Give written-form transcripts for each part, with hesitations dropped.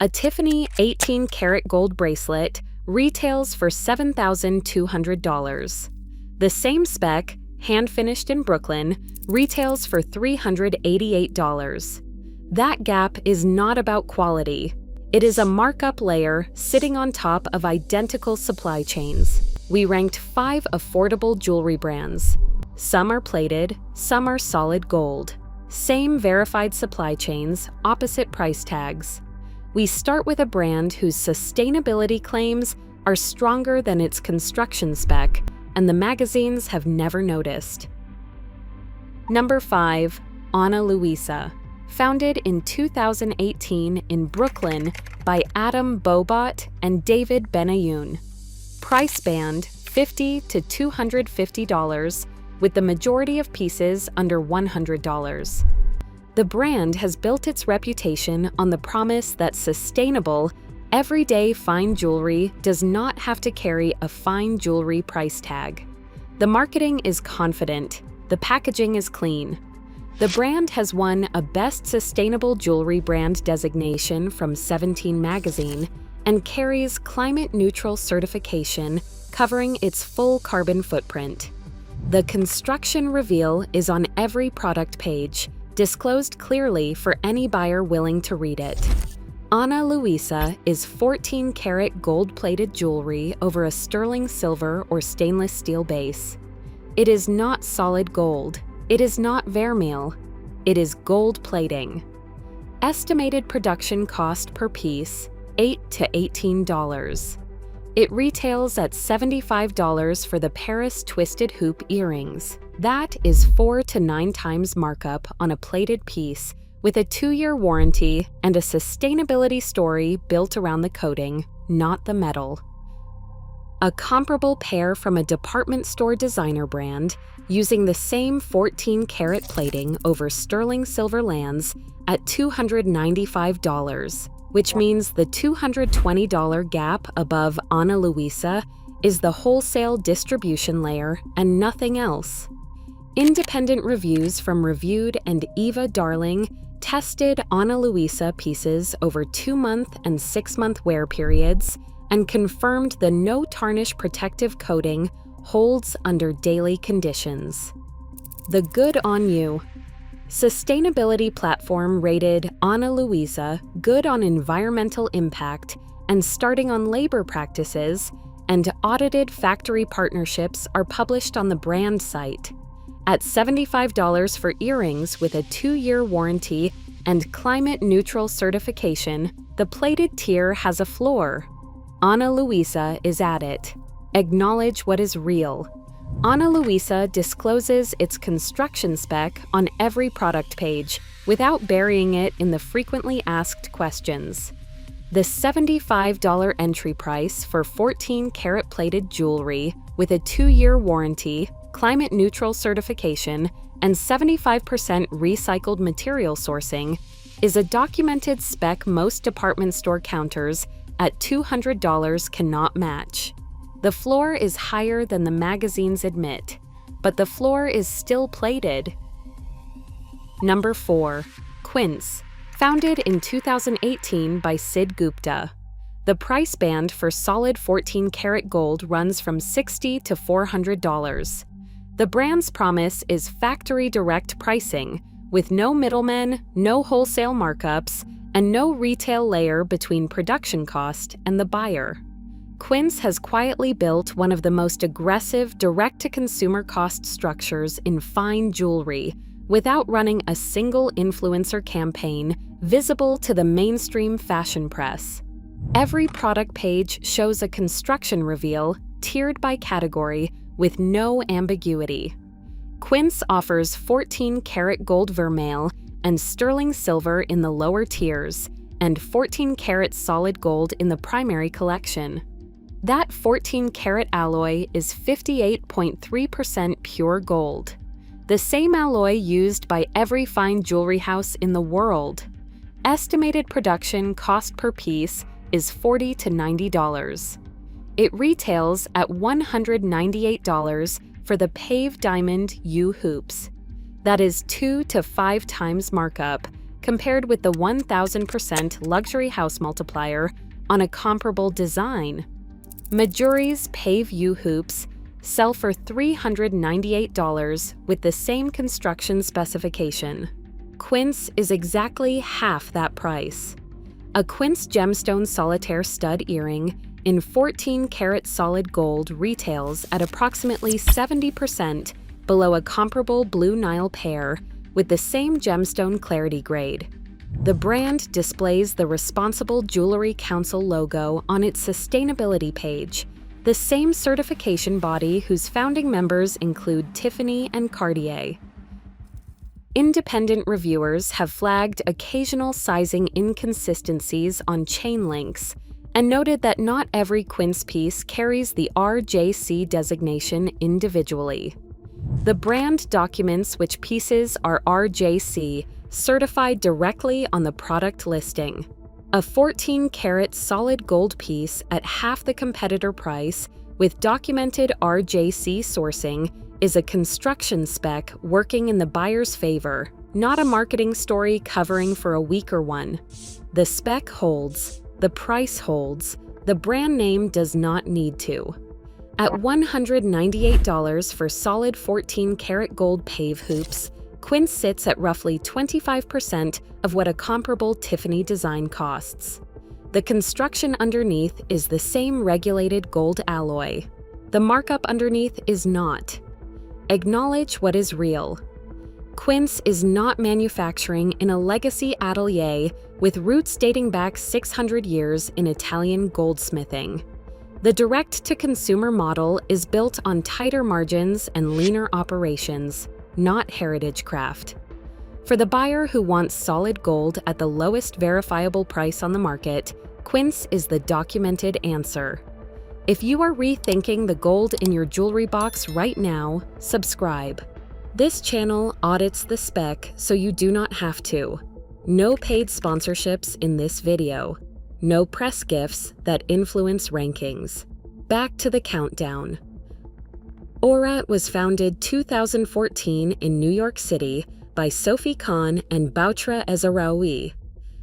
A Tiffany 18-karat gold bracelet retails for $7,200. The same spec, hand-finished in Brooklyn, retails for $388. That gap is not about quality. It is a markup layer sitting on top of identical supply chains. We ranked 5 affordable jewelry brands. Some are plated, some are solid gold. Same verified supply chains, opposite price tags. We start with a brand whose sustainability claims are stronger than its construction spec, and the magazines have never noticed. Number 5. Ana Luisa. Founded in 2018 in Brooklyn by Adam Bobot and David Benayoun. Price band $50 to $250, with the majority of pieces under $100. The brand has built its reputation on the promise that sustainable, everyday fine jewelry does not have to carry a fine jewelry price tag. The marketing is confident, the packaging is clean. The brand has won a Best Sustainable Jewelry Brand designation from 17 magazine and carries climate neutral certification covering its full carbon footprint. The construction reveal is on every product page, disclosed clearly for any buyer willing to read it. Ana Luisa is 14-karat gold-plated jewelry over a sterling silver or stainless steel base. It is not solid gold. It is not vermeil. It is gold plating. Estimated production cost per piece, $8 to $18. It retails at $75 for the Paris twisted hoop earrings. That is 4 to 9 times markup on a plated piece, with a 2-year warranty and a sustainability story built around the coating, not the metal. A comparable pair from a department store designer brand, using the same 14-karat plating over sterling silver lands at $295, which means the $220 gap above Ana Luisa is the wholesale distribution layer and nothing else. Independent reviews from Reviewed and Eva Darling tested Ana Luisa pieces over 2-month and 6-month wear periods and confirmed the no-tarnish protective coating holds under daily conditions. The Good on You. Sustainability platform rated Ana Luisa good on environmental impact and starting on labor practices, and audited factory partnerships are published on the brand site. At $75 for earrings with a 2-year warranty and climate-neutral certification, the plated tier has a floor. Ana Luisa is at it. Acknowledge what is real. Ana Luisa discloses its construction spec on every product page without burying it in the frequently asked questions. The $75 entry price for 14-karat plated jewelry with a 2-year warranty, climate-neutral certification, and 75% recycled material sourcing is a documented spec most department store counters at $200 cannot match. The floor is higher than the magazines admit, but the floor is still plated. Number 4. Quince. Founded in 2018 by Sid Gupta. The price band for solid 14-karat gold runs from $60 to $400. The brand's promise is factory direct pricing, with no middlemen, no wholesale markups, and no retail layer between production cost and the buyer. Quince has quietly built one of the most aggressive direct-to-consumer cost structures in fine jewelry, without running a single influencer campaign visible to the mainstream fashion press. Every product page shows a construction reveal, tiered by category, with no ambiguity. Quince offers 14-karat gold vermeil and sterling silver in the lower tiers, and 14-karat solid gold in the primary collection. That 14-karat alloy is 58.3% pure gold, the same alloy used by every fine jewelry house in the world. Estimated production cost per piece is $40 to $90. It retails at $198 for the Pave Diamond U hoops. That is 2 to 5 times markup compared with the 1000% luxury house multiplier on a comparable design. Majuri's Pave U-hoops sell for $398 with the same construction specification. Quince is exactly half that price. A Quince gemstone solitaire stud earring in 14-karat solid gold retails at approximately 70% below a comparable Blue Nile pair with the same gemstone clarity grade. The brand displays the Responsible Jewelry Council logo on its sustainability page, the same certification body whose founding members include Tiffany and Cartier. Independent reviewers have flagged occasional sizing inconsistencies on chain links and noted that not every Quince piece carries the RJC designation individually. The brand documents which pieces are RJC certified directly on the product listing. A 14-karat solid gold piece at half the competitor price with documented RJC sourcing is a construction spec working in the buyer's favor, not a marketing story covering for a weaker one. The spec holds, the price holds, the brand name does not need to. At $198 for solid 14-karat gold pave hoops, Quince sits at roughly 25% of what a comparable Tiffany design costs. The construction underneath is the same regulated gold alloy. The markup underneath is not. Acknowledge what is real. Quince is not manufacturing in a legacy atelier with roots dating back 600 years in Italian goldsmithing. The direct-to-consumer model is built on tighter margins and leaner operations, not heritage craft. For the buyer who wants solid gold at the lowest verifiable price on the market, Quince is the documented answer. If you are rethinking the gold in your jewelry box right now, subscribe. This channel audits the spec so you do not have to. No paid sponsorships in this video. No press gifts that influence rankings. Back to the countdown. Aurat was founded 2014 in New York City by Sophie Khan and Boutra Ezraoui.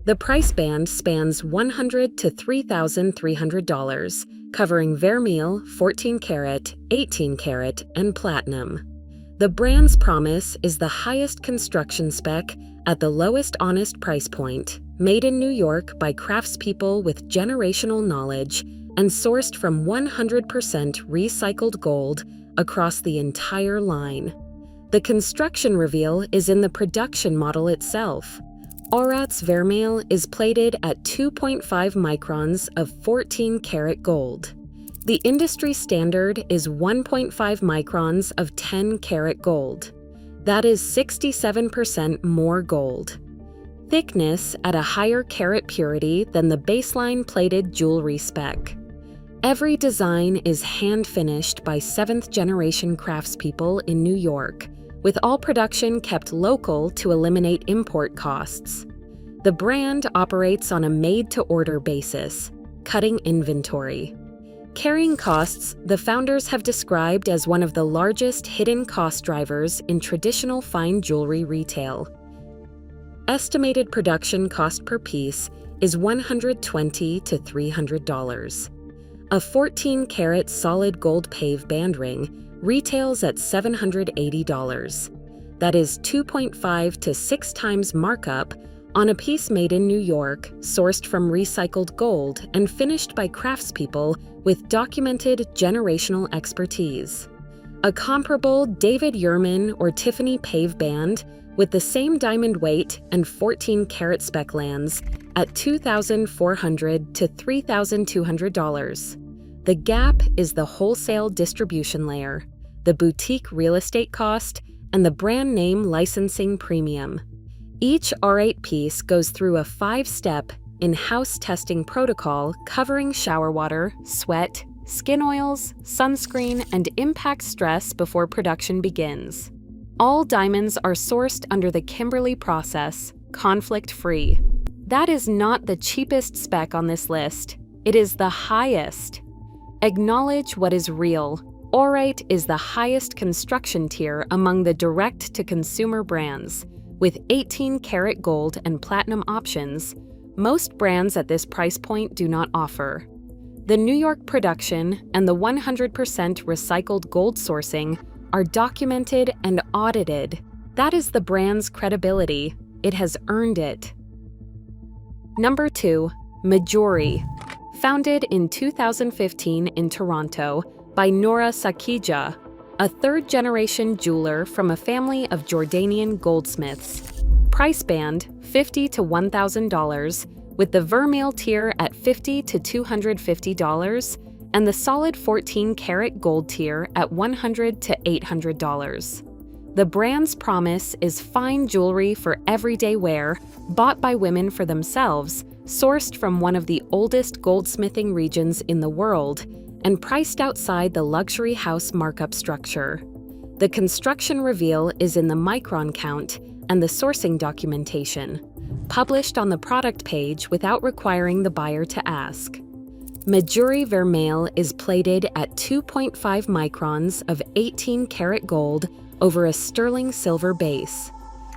The price band spans $100 to $3,300, covering vermeil, 14-karat, 18-karat, and platinum. The brand's promise is the highest construction spec at the lowest honest price point, made in New York by craftspeople with generational knowledge and sourced from 100% recycled gold across the entire line. The construction reveal is in the production model itself. Aurat's vermeil is plated at 2.5 microns of 14-karat gold. The industry standard is 1.5 microns of 10-karat gold. That is 67% more gold. Thickness at a higher carat purity than the baseline plated jewelry spec. Every design is hand-finished by 7th-generation craftspeople in New York, with all production kept local to eliminate import costs. The brand operates on a made-to-order basis, cutting inventory. Carrying costs, the founders have described as one of the largest hidden cost drivers in traditional fine jewelry retail. Estimated production cost per piece is $120 to $300. A 14-karat solid gold pave band ring retails at $780. That is 2.5 to 6 times markup on a piece made in New York, sourced from recycled gold and finished by craftspeople with documented generational expertise. A comparable David Yurman or Tiffany pave band with the same diamond weight and 14-karat spec lands at $2,400 to $3,200. The gap is the wholesale distribution layer, the boutique real estate cost, and the brand name licensing premium. Each R8 piece goes through a 5-step in-house testing protocol covering shower water, sweat, skin oils, sunscreen, and impact stress before production begins. All diamonds are sourced under the Kimberley process, conflict-free. That is not the cheapest spec on this list. It is the highest. Acknowledge what is real. Aurat is the highest construction tier among the direct-to-consumer brands, with 18-karat gold and platinum options, most brands at this price point do not offer. The New York production and the 100% recycled gold sourcing are documented and audited. That is the brand's credibility. It has earned it. Number 2. Mejuri. Founded in 2015 in Toronto by Noura Sakija, a third-generation jeweler from a family of Jordanian goldsmiths. Price band $50 to $1,000, with the Vermeil tier at $50 to $250 and the solid 14-karat gold tier at $100 to $800. The brand's promise is fine jewelry for everyday wear, bought by women for themselves, sourced from one of the oldest goldsmithing regions in the world, and priced outside the luxury house markup structure. The construction reveal is in the micron count and the sourcing documentation, published on the product page without requiring the buyer to ask. Mejuri Vermeil is plated at 2.5 microns of 18-karat gold over a sterling silver base.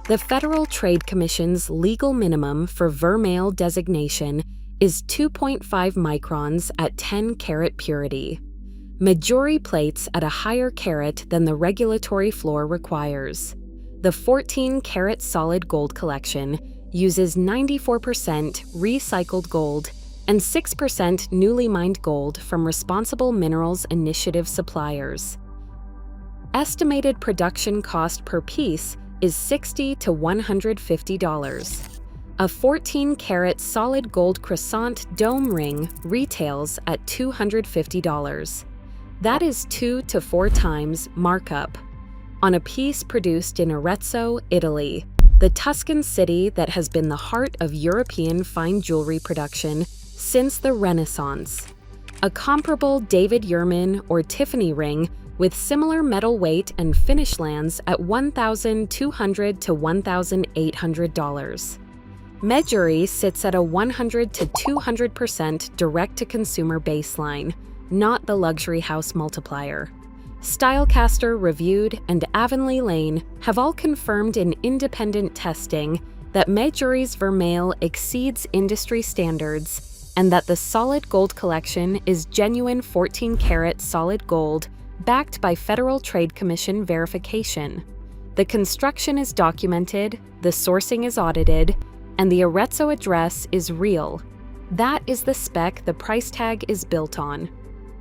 The Federal Trade Commission's legal minimum for Vermeil designation is 2.5 microns at 10-karat purity. Mejuri plates at a higher carat than the regulatory floor requires. The 14-karat solid gold collection uses 94% recycled gold and 6% newly mined gold from Responsible Minerals Initiative suppliers. Estimated production cost per piece is $60 to $150. A 14-karat solid gold croissant dome ring retails at $250. That is 2 to 4 times markup. On a piece produced in Arezzo, Italy, the Tuscan city that has been the heart of European fine jewelry production since the Renaissance. A comparable David Yurman or Tiffany ring with similar metal weight and finish lands at $1,200 to $1,800. Mejuri sits at a 100 to 200% direct-to-consumer baseline, not the luxury house multiplier. Stylecaster Reviewed and Avonlea Lane have all confirmed in independent testing that Mejuri's Vermeil exceeds industry standards and that the solid gold collection is genuine 14-karat solid gold backed by Federal Trade Commission verification. The construction is documented, the sourcing is audited, and the Arezzo address is real. That is the spec the price tag is built on.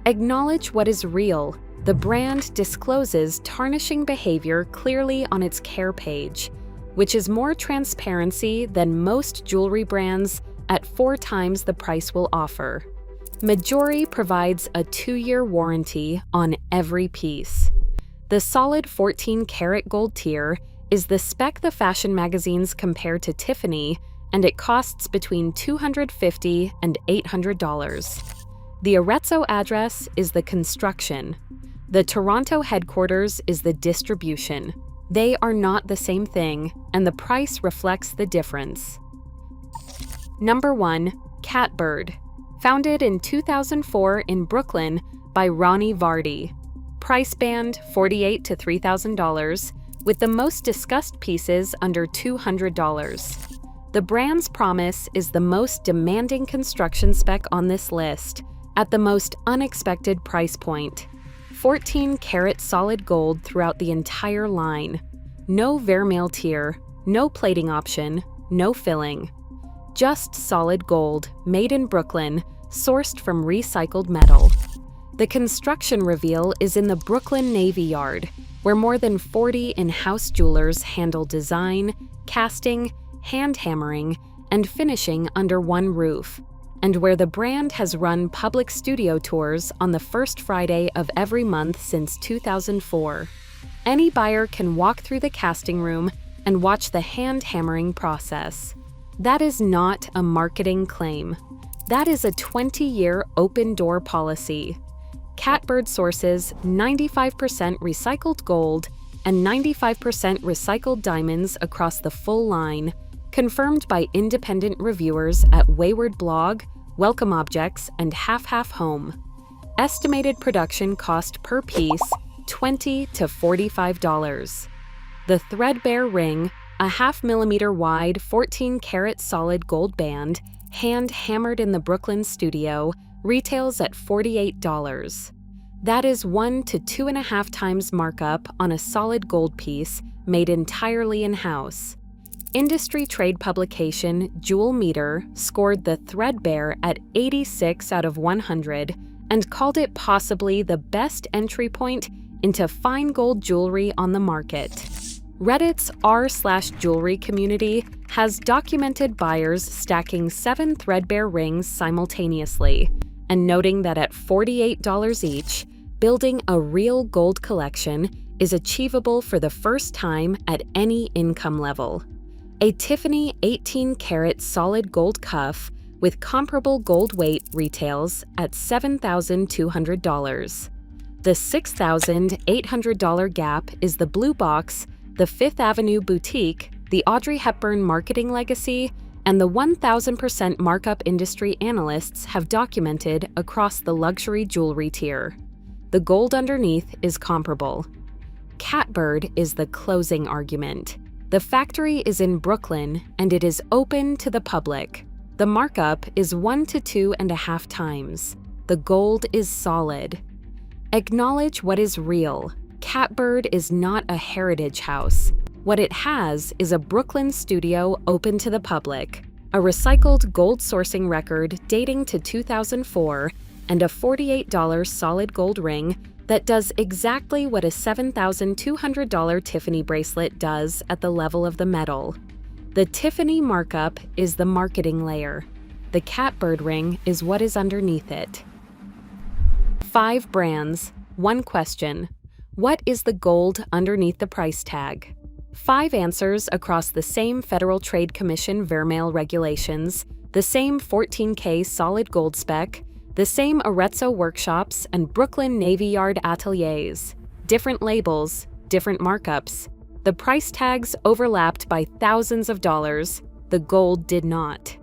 Acknowledge what is real. The brand discloses tarnishing behavior clearly on its care page, which is more transparency than most jewelry brands at 4 times the price will offer. Mejuri provides a 2-year warranty on every piece. The solid 14-karat gold tier is the spec the fashion magazines compare to Tiffany, and it costs between $250 and $800. The Arezzo address is the construction. The Toronto headquarters is the distribution. They are not the same thing, and the price reflects the difference. Number 1. Catbird. Founded in 2004 in Brooklyn by Ronnie Vardy. Price band $48 to $3,000, with the most discussed pieces under $200. The brand's promise is the most demanding construction spec on this list, at the most unexpected price point. 14-karat solid gold throughout the entire line. No Vermeil tier, no plating option, no filling. Just solid gold, made in Brooklyn, sourced from recycled metal. The construction reveal is in the Brooklyn Navy Yard, where more than 40 in-house jewelers handle design, casting, hand hammering, and finishing under one roof, and where the brand has run public studio tours on the first Friday of every month since 2004. Any buyer can walk through the casting room and watch the hand hammering process. That is not a marketing claim. That is a 20-year open-door policy. Catbird sources 95% recycled gold and 95% recycled diamonds across the full line, confirmed by independent reviewers at Wayward Blog, Welcome Objects, and Half Half Home. Estimated production cost per piece $20 to $45. The threadbare ring A 0.5 millimeter wide 14-karat solid gold band, hand-hammered in the Brooklyn studio, retails at $48. That is 1 to 2.5 times markup on a solid gold piece made entirely in-house. Industry trade publication Jewel Meter scored the threadbare at 86 out of 100 and called it possibly the best entry point into fine gold jewelry on the market. Reddit's r/jewelry community has documented buyers stacking 7 threadbare rings simultaneously and noting that at $48 each, building a real gold collection is achievable for the first time at any income level. A Tiffany 18-karat solid gold cuff with comparable gold weight retails at $7,200. The $6,800 gap is the Blue Box, the Fifth Avenue Boutique, the Audrey Hepburn marketing legacy, and the 1,000% markup industry analysts have documented across the luxury jewelry tier. The gold underneath is comparable. Catbird is the closing argument. The factory is in Brooklyn, and it is open to the public. The markup is 1 to 2.5 times. The gold is solid. Acknowledge what is real. Catbird is not a heritage house. What it has is a Brooklyn studio open to the public, a recycled gold sourcing record dating to 2004, and a $48 solid gold ring that does exactly what a $7,200 Tiffany bracelet does at the level of the metal. The Tiffany markup is the marketing layer. The Catbird ring is what is underneath it. 5 brands, 1 question. What is the gold underneath the price tag? 5 answers across the same Federal Trade Commission Vermeil regulations, the same 14K solid gold spec, the same Arezzo workshops and Brooklyn Navy Yard ateliers. Different labels, different markups. The price tags overlapped by thousands of dollars. The gold did not.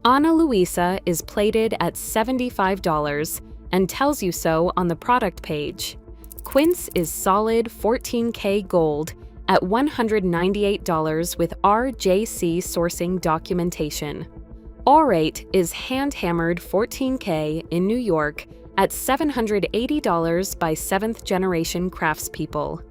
Ana Luisa is plated at $75 and tells you so on the product page. Quince is solid 14K gold at $198 with RJC sourcing documentation. Orate is hand-hammered 14K in New York at $780 by 7th-generation craftspeople.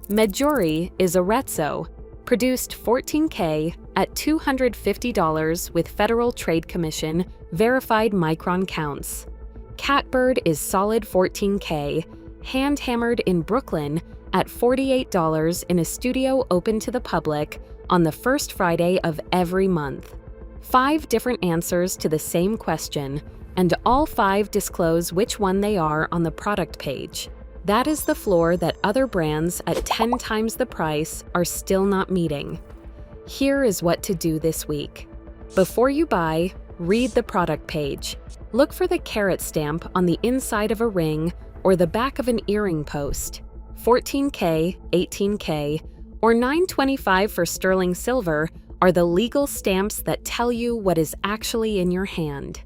Medjugorje is Arezzo, produced 14K at $250 with Federal Trade Commission verified micron counts. Catbird is solid 14K, hand-hammered in Brooklyn at $48 in a studio open to the public on the first Friday of every month. 5 different answers to the same question, and all 5 disclose which one they are on the product page. That is the floor that other brands at 10 times the price are still not meeting. Here is what to do this week. Before you buy, read the product page. Look for the carat stamp on the inside of a ring or the back of an earring post. 14K, 18K, or $925 for sterling silver are the legal stamps that tell you what is actually in your hand.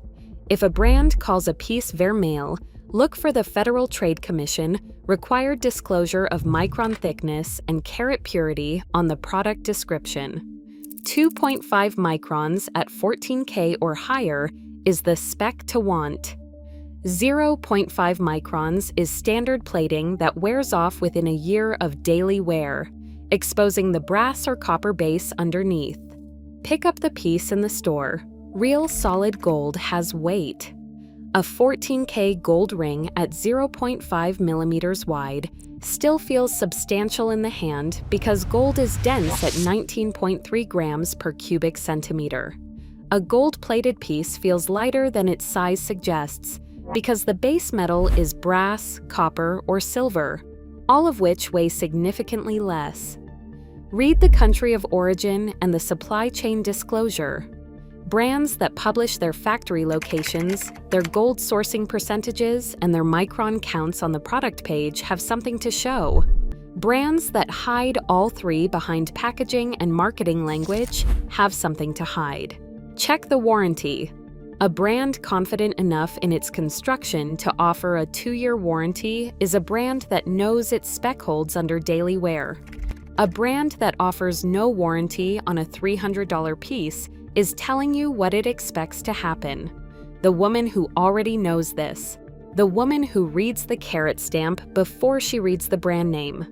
If a brand calls a piece vermeil, look for the Federal Trade Commission required disclosure of micron thickness and carat purity on the product description. 2.5 microns at 14K or higher is the spec to want. 0.5 microns is standard plating that wears off within a year of daily wear, exposing the brass or copper base underneath. Pick up the piece in the store. Real solid gold has weight. A 14K gold ring at 0.5 millimeters wide still feels substantial in the hand because gold is dense at 19.3 grams per cubic centimeter. A gold-plated piece feels lighter than its size suggests because the base metal is brass, copper, or silver, all of which weigh significantly less. Read the country of origin and the supply chain disclosure. Brands that publish their factory locations, their gold sourcing percentages, and their micron counts on the product page have something to show. Brands that hide all 3 behind packaging and marketing language have something to hide. Check the warranty. A brand confident enough in its construction to offer a 2-year warranty is a brand that knows its spec holds under daily wear. A brand that offers no warranty on a $300 piece is telling you what it expects to happen. The woman who already knows this. The woman who reads the carat stamp before she reads the brand name.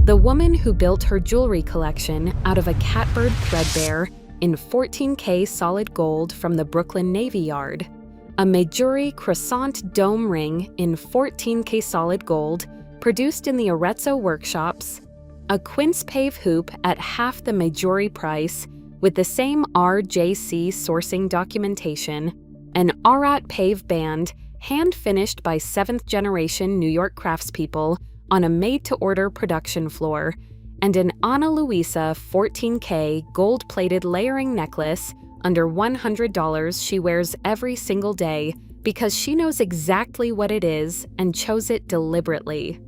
The woman who built her jewelry collection out of a catbird threadbare in 14K solid gold from the Brooklyn Navy Yard, a Mejuri croissant dome ring in 14K solid gold produced in the Arezzo workshops, a quince pave hoop at half the Mejuri price with the same RJC sourcing documentation, an Arat pave band hand-finished by 7th-generation New York craftspeople on a made-to-order production floor, and an Ana Luisa 14K gold-plated layering necklace under $100 she wears every single day because she knows exactly what it is and chose it deliberately.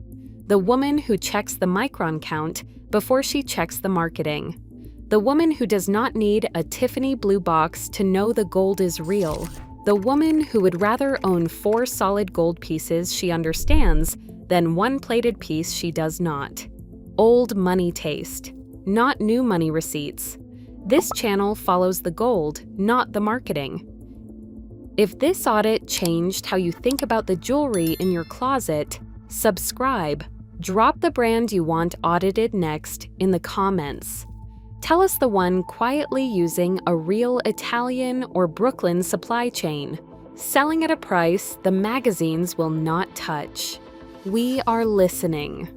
The woman who checks the micron count before she checks the marketing. The woman who does not need a Tiffany blue box to know the gold is real. The woman who would rather own 4 solid gold pieces she understands than 1 plated piece she does not. Old money taste, not new money receipts. This channel follows the gold, not the marketing. If this audit changed how you think about the jewelry in your closet, subscribe. Drop the brand you want audited next in the comments. Tell us the one quietly using a real Italian or Brooklyn supply chain, selling at a price the magazines will not touch. We are listening.